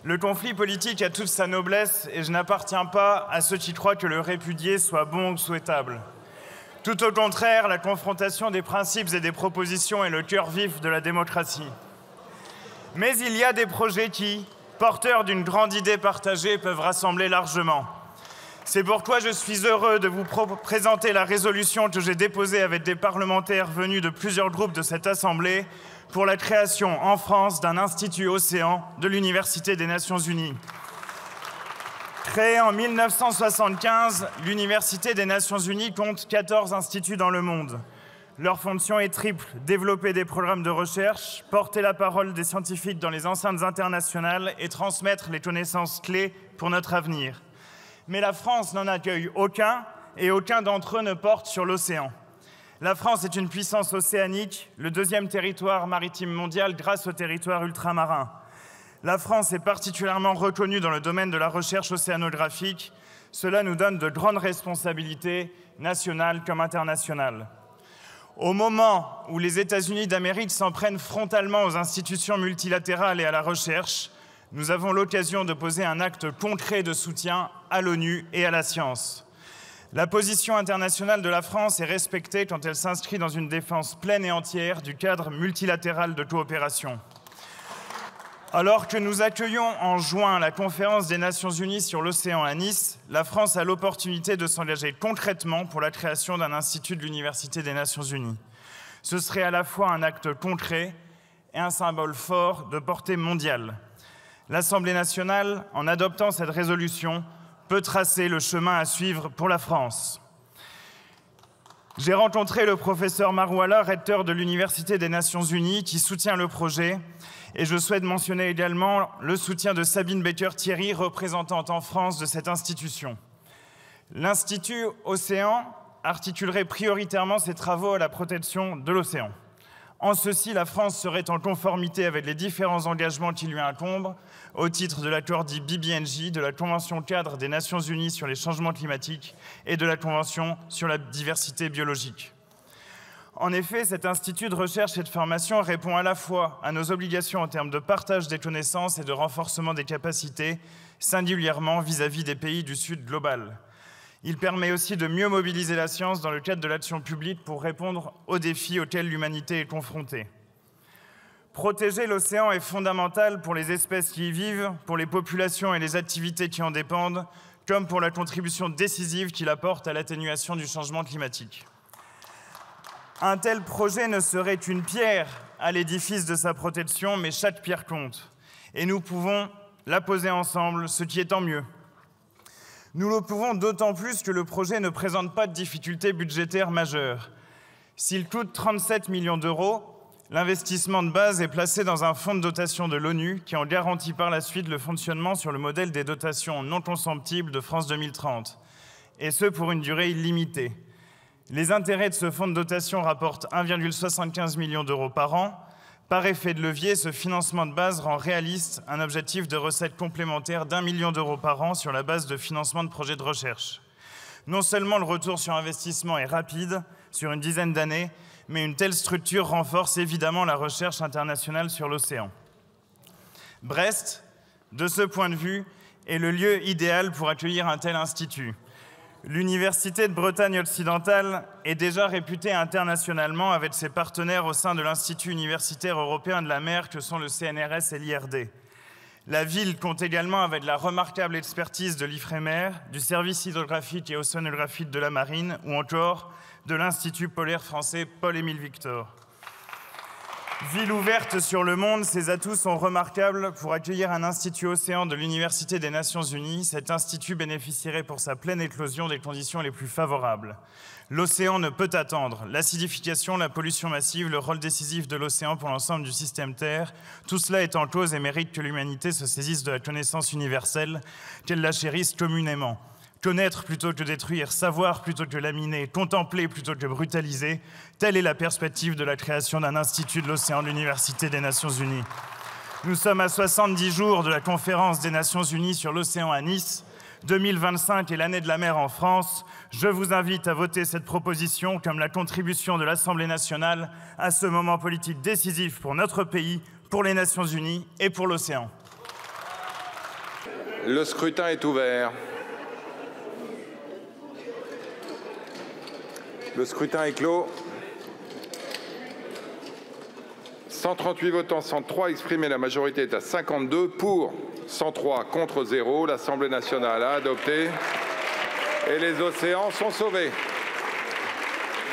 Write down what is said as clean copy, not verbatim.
Le conflit politique a toute sa noblesse et je n'appartiens pas à ceux qui croient que le répudier soit bon ou souhaitable. Tout au contraire, la confrontation des principes et des propositions est le cœur vif de la démocratie. Mais il y a des projets qui, porteurs d'une grande idée partagée, peuvent rassembler largement. C'est pourquoi je suis heureux de vous présenter la résolution que j'ai déposée avec des parlementaires venus de plusieurs groupes de cette Assemblée pour la création en France d'un Institut Océan de l'Université des Nations Unies. Créée en 1975, l'Université des Nations Unies compte 14 instituts dans le monde. Leur fonction est triple: développer des programmes de recherche, porter la parole des scientifiques dans les enceintes internationales et transmettre les connaissances clés pour notre avenir. Mais la France n'en accueille aucun et aucun d'entre eux ne porte sur l'océan. La France est une puissance océanique, le deuxième territoire maritime mondial grâce au territoire ultramarin. La France est particulièrement reconnue dans le domaine de la recherche océanographique. Cela nous donne de grandes responsabilités, nationales comme internationales. Au moment où les États-Unis d'Amérique s'en prennent frontalement aux institutions multilatérales et à la recherche, nous avons l'occasion de poser un acte concret de soutien à l'ONU et à la science. La position internationale de la France est respectée quand elle s'inscrit dans une défense pleine et entière du cadre multilatéral de coopération. Alors que nous accueillons en juin la conférence des Nations Unies sur l'océan à Nice, la France a l'opportunité de s'engager concrètement pour la création d'un institut de l'Université des Nations Unies. Ce serait à la fois un acte concret et un symbole fort de portée mondiale. L'Assemblée nationale, en adoptant cette résolution, peut tracer le chemin à suivre pour la France. J'ai rencontré le professeur Marouala, recteur de l'Université des Nations Unies, qui soutient le projet, et je souhaite mentionner également le soutien de Sabine Baker-Thierry, représentante en France de cette institution. L'Institut Océan articulerait prioritairement ses travaux à la protection de l'océan. En ceci, la France serait en conformité avec les différents engagements qui lui incombent au titre de l'accord dit BBNJ, de la Convention cadre des Nations Unies sur les changements climatiques et de la Convention sur la diversité biologique. En effet, cet institut de recherche et de formation répond à la fois à nos obligations en termes de partage des connaissances et de renforcement des capacités, singulièrement vis-à-vis des pays du Sud global. Il permet aussi de mieux mobiliser la science dans le cadre de l'action publique pour répondre aux défis auxquels l'humanité est confrontée. Protéger l'océan est fondamental pour les espèces qui y vivent, pour les populations et les activités qui en dépendent, comme pour la contribution décisive qu'il apporte à l'atténuation du changement climatique. Un tel projet ne serait qu'une pierre à l'édifice de sa protection, mais chaque pierre compte. Et nous pouvons la poser ensemble, ce qui est tant mieux. Nous le pouvons d'autant plus que le projet ne présente pas de difficultés budgétaires majeures. S'il coûte 37 millions d'euros, l'investissement de base est placé dans un fonds de dotation de l'ONU qui en garantit par la suite le fonctionnement sur le modèle des dotations non consomptibles de France 2030, et ce pour une durée illimitée. Les intérêts de ce fonds de dotation rapportent 1,75 million d'euros par an. Par effet de levier, ce financement de base rend réaliste un objectif de recettes complémentaires d'1 million d'euros par an sur la base de financement de projets de recherche. Non seulement le retour sur investissement est rapide, sur une dizaine d'années, mais une telle structure renforce évidemment la recherche internationale sur l'océan. Brest, de ce point de vue, est le lieu idéal pour accueillir un tel institut. L'Université de Bretagne occidentale est déjà réputée internationalement avec ses partenaires au sein de l'Institut universitaire européen de la mer que sont le CNRS et l'IRD. La ville compte également avec la remarquable expertise de l'IFREMER, du service hydrographique et océanographique de la marine ou encore de l'Institut polaire français Paul-Émile Victor. Ville ouverte sur le monde, ses atouts sont remarquables pour accueillir un institut océan de l'Université des Nations Unies. Cet institut bénéficierait pour sa pleine éclosion des conditions les plus favorables. L'océan ne peut attendre. L'acidification, la pollution massive, le rôle décisif de l'océan pour l'ensemble du système Terre, tout cela est en cause et mérite que l'humanité se saisisse de la connaissance universelle, qu'elle la chérisse communément. Connaître plutôt que détruire, savoir plutôt que laminer, contempler plutôt que brutaliser, telle est la perspective de la création d'un institut de l'océan de l'Université des Nations Unies. Nous sommes à 70 jours de la conférence des Nations Unies sur l'océan à Nice. 2025 est l'année de la mer en France. Je vous invite à voter cette proposition comme la contribution de l'Assemblée nationale à ce moment politique décisif pour notre pays, pour les Nations Unies et pour l'océan. Le scrutin est ouvert. Le scrutin est clos. 138 votants, 103 exprimés. La majorité est à 52 pour, 103 contre 0. L'Assemblée nationale a adopté et les océans sont sauvés.